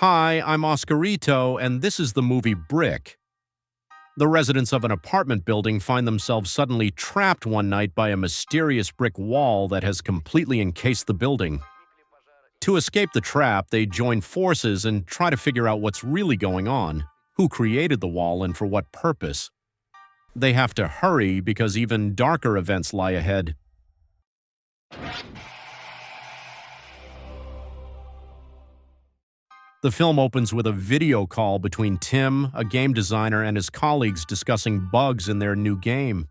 Hi, I'm Oscarito, and this is the movie Brick. The residents of an apartment building find themselves suddenly trapped one night by a mysterious brick wall that has completely encased the building. To escape the trap, they join forces and try to figure out what's really going on, who created the wall and for what purpose. They have to hurry because even darker events lie ahead. The film opens with a video call between Tim, a game designer, and his colleagues discussing bugs in their new game.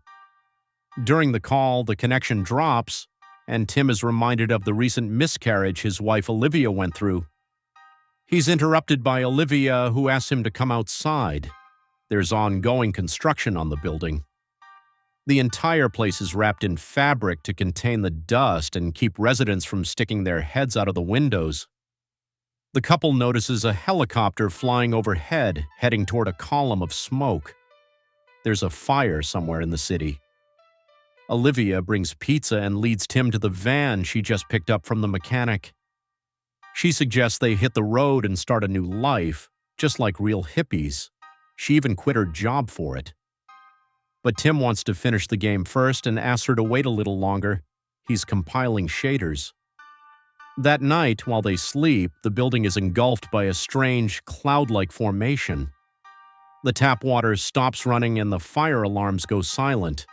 During the call, the connection drops, and Tim is reminded of the recent miscarriage his wife Olivia went through. He's interrupted by Olivia, who asks him to come outside. There's ongoing construction on the building. The entire place is wrapped in fabric to contain the dust and keep residents from sticking their heads out of the windows. The couple notices a helicopter flying overhead, heading toward a column of smoke. There's a fire somewhere in the city. Olivia brings pizza and leads Tim to the van she just picked up from the mechanic. She suggests they hit the road and start a new life, just like real hippies. She even quit her job for it. But Tim wants to finish the game first and asks her to wait a little longer. He's compiling shaders. That night, while they sleep, the building is engulfed by a strange, cloud-like formation. The tap water stops running and the fire alarms go silent.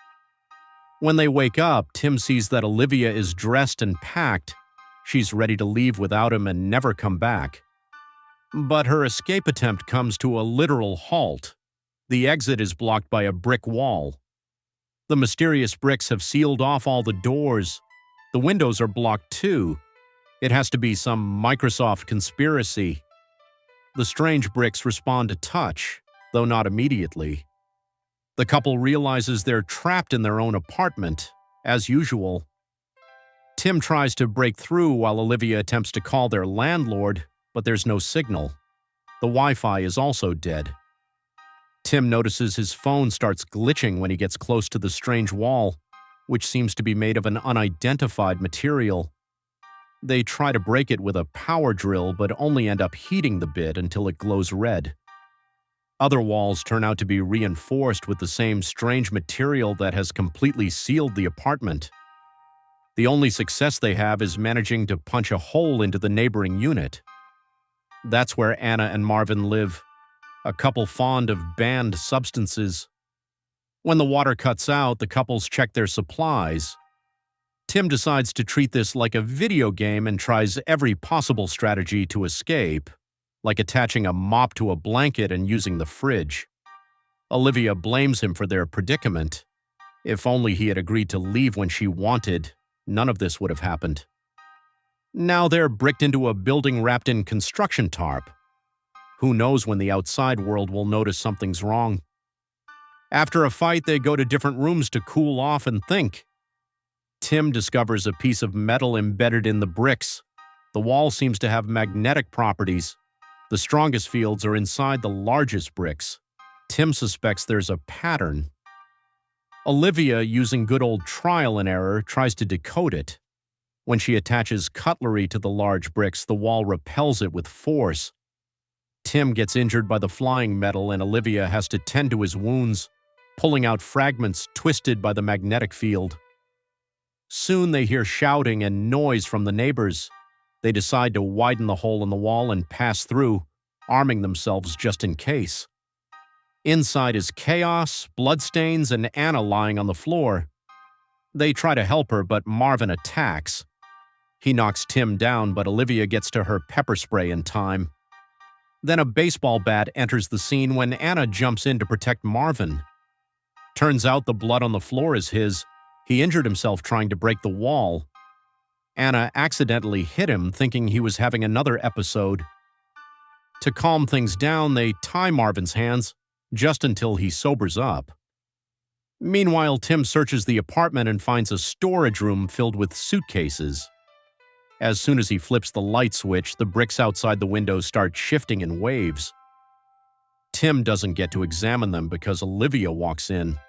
When they wake up, Tim sees that Olivia is dressed and packed. She's ready to leave without him and never come back. But her escape attempt comes to a literal halt. The exit is blocked by a brick wall. The mysterious bricks have sealed off all the doors. The windows are blocked too. It has to be some Microsoft conspiracy. The strange bricks respond to touch, though not immediately. The couple realizes they're trapped in their own apartment, as usual. Tim tries to break through while Olivia attempts to call their landlord, but there's no signal. The Wi-Fi is also dead. Tim notices his phone starts glitching when he gets close to the strange wall, which seems to be made of an unidentified material. They try to break it with a power drill but only end up heating the bit until it glows red. Other walls turn out to be reinforced with the same strange material that has completely sealed the apartment. The only success they have is managing to punch a hole into the neighboring unit. That's where Anna and Marvin live, a couple fond of banned substances. When the water cuts out, the couples check their supplies. Tim decides to treat this like a video game and tries every possible strategy to escape, like attaching a mop to a blanket and using the fridge. Olivia blames him for their predicament. If only he had agreed to leave when she wanted, none of this would have happened. Now they're bricked into a building wrapped in construction tarp. Who knows when the outside world will notice something's wrong. After a fight, they go to different rooms to cool off and think. Tim discovers a piece of metal embedded in the bricks. The wall seems to have magnetic properties. The strongest fields are inside the largest bricks. Tim suspects there's a pattern. Olivia, using good old trial and error, tries to decode it. When she attaches cutlery to the large bricks, the wall repels it with force. Tim gets injured by the flying metal and Olivia has to tend to his wounds, pulling out fragments twisted by the magnetic field. Soon they hear shouting and noise from the neighbors. They decide to widen the hole in the wall and pass through, arming themselves just in case. Inside is chaos, bloodstains, and Anna lying on the floor. They try to help her, but Marvin attacks. He knocks Tim down, but Olivia gets to her pepper spray in time. Then a baseball bat enters the scene when Anna jumps in to protect Marvin. Turns out the blood on the floor is his. He injured himself trying to break the wall. Anna accidentally hit him, thinking he was having another episode. To calm things down, they tie Marvin's hands, just until he sobers up. Meanwhile, Tim searches the apartment and finds a storage room filled with suitcases. As soon as he flips the light switch, the bricks outside the window start shifting in waves. Tim doesn't get to examine them because Olivia walks in.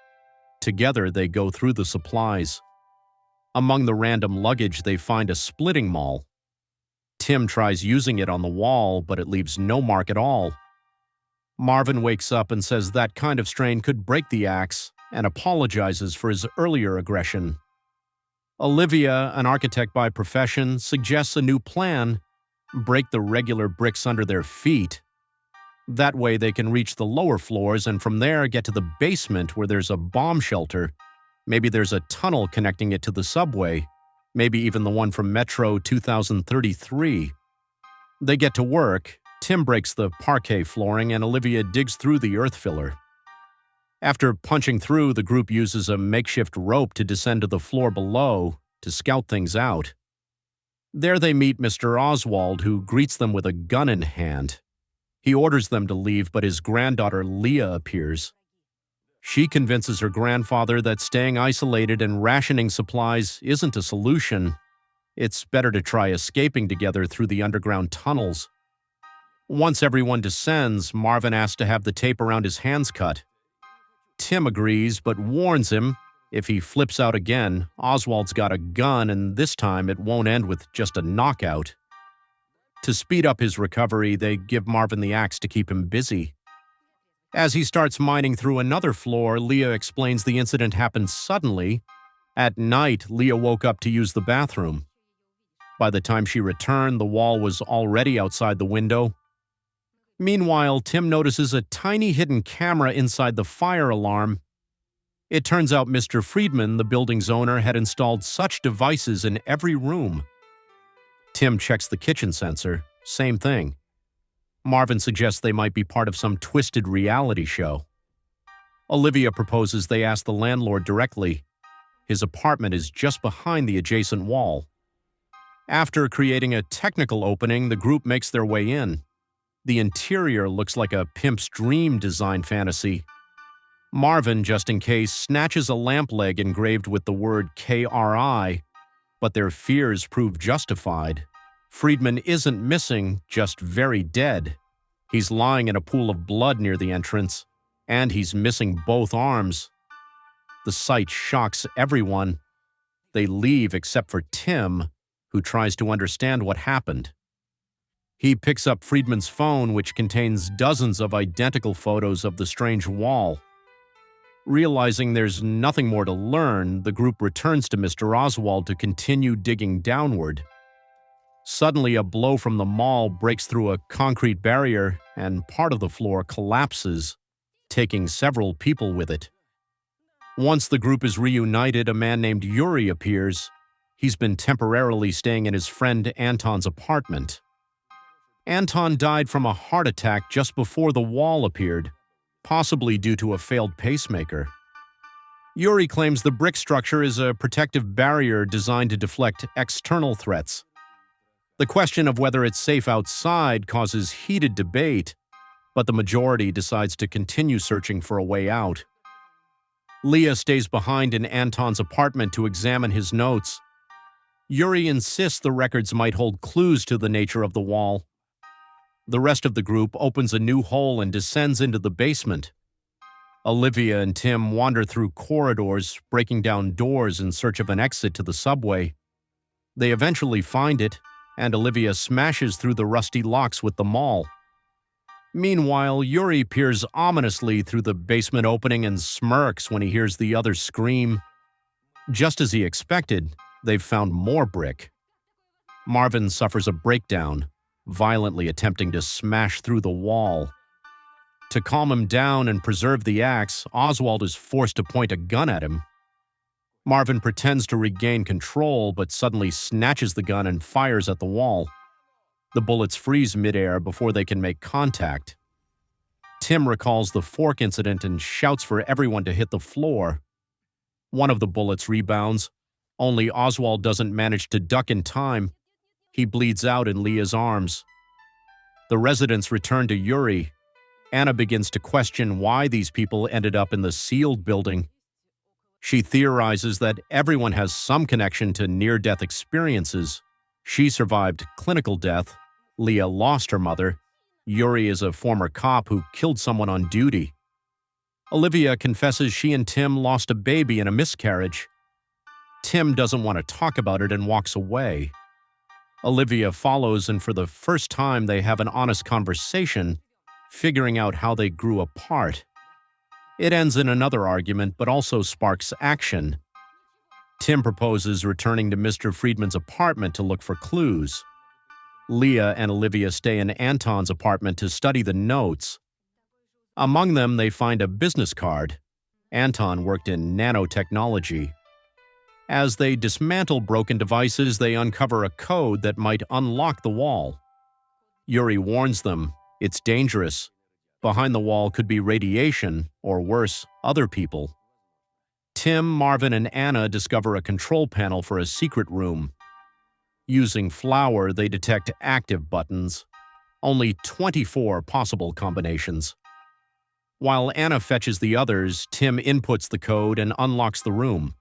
Together, they go through the supplies. Among the random luggage, they find a splitting maul. Tim tries using it on the wall, but it leaves no mark at all. Marvin wakes up and says that kind of strain could break the axe and apologizes for his earlier aggression. Olivia, an architect by profession, suggests a new plan: break the regular bricks under their feet. That way they can reach the lower floors and from there get to the basement where there's a bomb shelter. Maybe there's a tunnel connecting it to the subway. Maybe even the one from Metro 2033. They get to work. Tim breaks the parquet flooring and Olivia digs through the earth filler. After punching through, the group uses a makeshift rope to descend to the floor below to scout things out. There they meet Mr. Oswald, who greets them with a gun in hand. He orders them to leave, but his granddaughter Leah appears. She convinces her grandfather that staying isolated and rationing supplies isn't a solution. It's better to try escaping together through the underground tunnels. Once everyone descends, Marvin asks to have the tape around his hands cut. Tim agrees, but warns him if he flips out again, Oswald's got a gun, and this time it won't end with just a knockout. To speed up his recovery, they give Marvin the axe to keep him busy. As he starts mining through another floor, Leah explains the incident happened suddenly. At night, Leah woke up to use the bathroom. By the time she returned, the wall was already outside the window. Meanwhile, Tim notices a tiny hidden camera inside the fire alarm. It turns out Mr. Friedman, the building's owner, had installed such devices in every room. Tim checks the kitchen sensor. Same thing. Marvin suggests they might be part of some twisted reality show. Olivia proposes they ask the landlord directly. His apartment is just behind the adjacent wall. After creating a technical opening, the group makes their way in. The interior looks like a pimp's dream design fantasy. Marvin, just in case, snatches a lamp leg engraved with the word KRI, but their fears prove justified. Friedman isn't missing, just very dead. He's lying in a pool of blood near the entrance, and he's missing both arms. The sight shocks everyone. They leave except for Tim, who tries to understand what happened. He picks up Friedman's phone, which contains dozens of identical photos of the strange wall. Realizing there's nothing more to learn, the group returns to Mr. Oswald to continue digging downward. Suddenly, a blow from the mall breaks through a concrete barrier, and part of the floor collapses, taking several people with it. Once the group is reunited, a man named Yuri appears. He's been temporarily staying in his friend Anton's apartment. Anton died from a heart attack just before the wall appeared, possibly due to a failed pacemaker. Yuri claims the brick structure is a protective barrier designed to deflect external threats. The question of whether it's safe outside causes heated debate, but the majority decides to continue searching for a way out. Leah stays behind in Anton's apartment to examine his notes. Yuri insists the records might hold clues to the nature of the wall. The rest of the group opens a new hole and descends into the basement. Olivia and Tim wander through corridors, breaking down doors in search of an exit to the subway. They eventually find it, and Olivia smashes through the rusty locks with the maul. Meanwhile, Yuri peers ominously through the basement opening and smirks when he hears the others scream. Just as he expected, they've found more brick. Marvin suffers a breakdown, violently attempting to smash through the wall. To calm him down and preserve the axe, Oswald is forced to point a gun at him. Marvin pretends to regain control, but suddenly snatches the gun and fires at the wall. The bullets freeze midair before they can make contact. Tim recalls the fork incident and shouts for everyone to hit the floor. One of the bullets rebounds, only Oswald doesn't manage to duck in time. He bleeds out in Leah's arms. The residents return to Yuri. Anna begins to question why these people ended up in the sealed building. She theorizes that everyone has some connection to near-death experiences. She survived clinical death. Leah lost her mother. Yuri is a former cop who killed someone on duty. Olivia confesses she and Tim lost a baby in a miscarriage. Tim doesn't want to talk about it and walks away. Olivia follows, and for the first time they have an honest conversation, figuring out how they grew apart. It ends in another argument, but also sparks action. Tim proposes returning to Mr. Friedman's apartment to look for clues. Leah and Olivia stay in Anton's apartment to study the notes. Among them, they find a business card. Anton worked in nanotechnology. As they dismantle broken devices, they uncover a code that might unlock the wall. Yuri warns them, it's dangerous. Behind the wall could be radiation, or worse, other people. Tim, Marvin, and Anna discover a control panel for a secret room. Using flour, they detect active buttons. Only 24 possible combinations. While Anna fetches the others, Tim inputs the code and unlocks the room.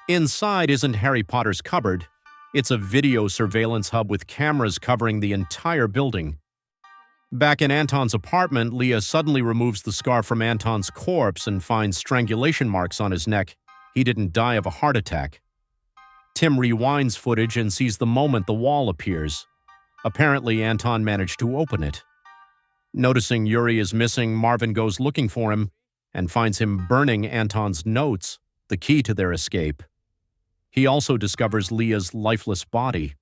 Inside isn't Harry Potter's cupboard. It's a video surveillance hub with cameras covering the entire building. Back in Anton's apartment, Leah suddenly removes the scarf from Anton's corpse and finds strangulation marks on his neck. He didn't die of a heart attack. Tim rewinds footage and sees the moment the wall appears. Apparently, Anton managed to open it. Noticing Yuri is missing, Marvin goes looking for him and finds him burning Anton's notes, the key to their escape. He also discovers Leah's lifeless body.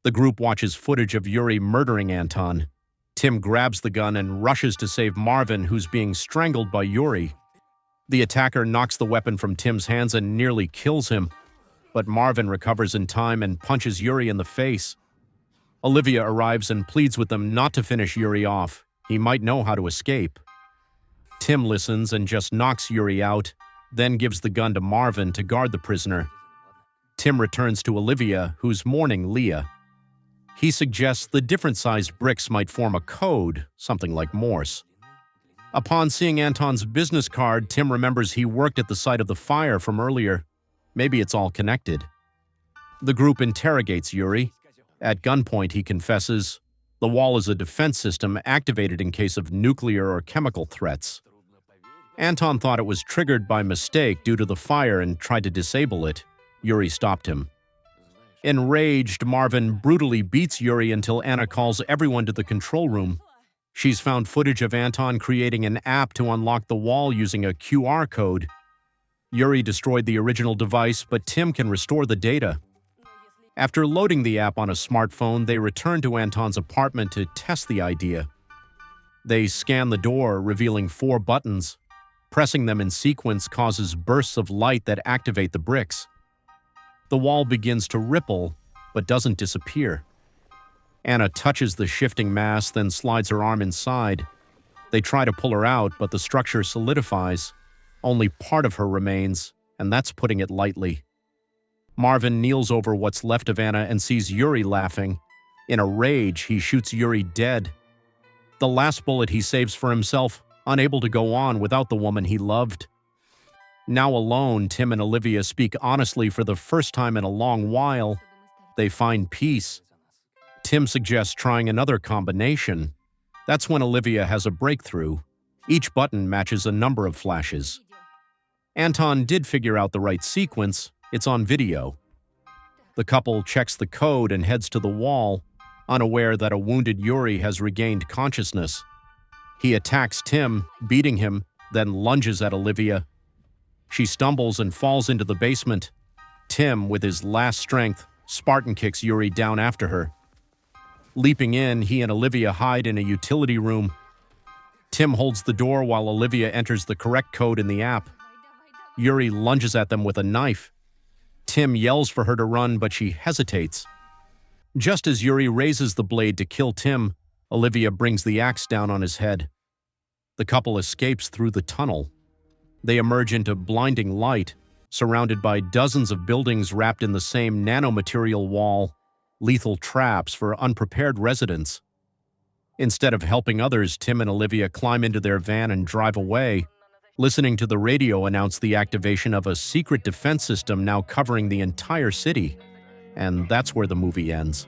The group watches footage of Yuri murdering Anton. Tim grabs the gun and rushes to save Marvin, who's being strangled by Yuri. The attacker knocks the weapon from Tim's hands and nearly kills him, but Marvin recovers in time and punches Yuri in the face. Olivia arrives and pleads with them not to finish Yuri off. He might know how to escape. Tim listens and just knocks Yuri out, then gives the gun to Marvin to guard the prisoner. Tim returns to Olivia, who's mourning Leah. He suggests the different-sized bricks might form a code, something like Morse. Upon seeing Anton's business card, Tim remembers he worked at the site of the fire from earlier. Maybe it's all connected. The group interrogates Yuri. At gunpoint, he confesses, the wall is a defense system activated in case of nuclear or chemical threats. Anton thought it was triggered by mistake due to the fire and tried to disable it. Yuri stopped him. Enraged, Marvin brutally beats Yuri until Anna calls everyone to the control room. She's found footage of Anton creating an app to unlock the wall using a QR code. Yuri destroyed the original device, but Tim can restore the data. After loading the app on a smartphone, they return to Anton's apartment to test the idea. They scan the door, revealing 4 buttons. Pressing them in sequence causes bursts of light that activate the bricks. The wall begins to ripple, but doesn't disappear. Anna touches the shifting mass, then slides her arm inside. They try to pull her out, but the structure solidifies. Only part of her remains, and that's putting it lightly. Marvin kneels over what's left of Anna and sees Yuri laughing. In a rage, he shoots Yuri dead. The last bullet he saves for himself, unable to go on without the woman he loved. Now alone, Tim and Olivia speak honestly for the first time in a long while. They find peace. Tim suggests trying another combination. That's when Olivia has a breakthrough. Each button matches a number of flashes. Anton did figure out the right sequence. It's on video. The couple checks the code and heads to the wall, unaware that a wounded Yuri has regained consciousness. He attacks Tim, beating him, then lunges at Olivia. She stumbles and falls into the basement. Tim, with his last strength, Spartan kicks Yuri down after her. Leaping in, he and Olivia hide in a utility room. Tim holds the door while Olivia enters the correct code in the app. Yuri lunges at them with a knife. Tim yells for her to run, but she hesitates. Just as Yuri raises the blade to kill Tim, Olivia brings the axe down on his head. The couple escapes through the tunnel. They emerge into blinding light, surrounded by dozens of buildings wrapped in the same nanomaterial wall, lethal traps for unprepared residents. Instead of helping others, Tim and Olivia climb into their van and drive away, listening to the radio announce the activation of a secret defense system now covering the entire city. And that's where the movie ends.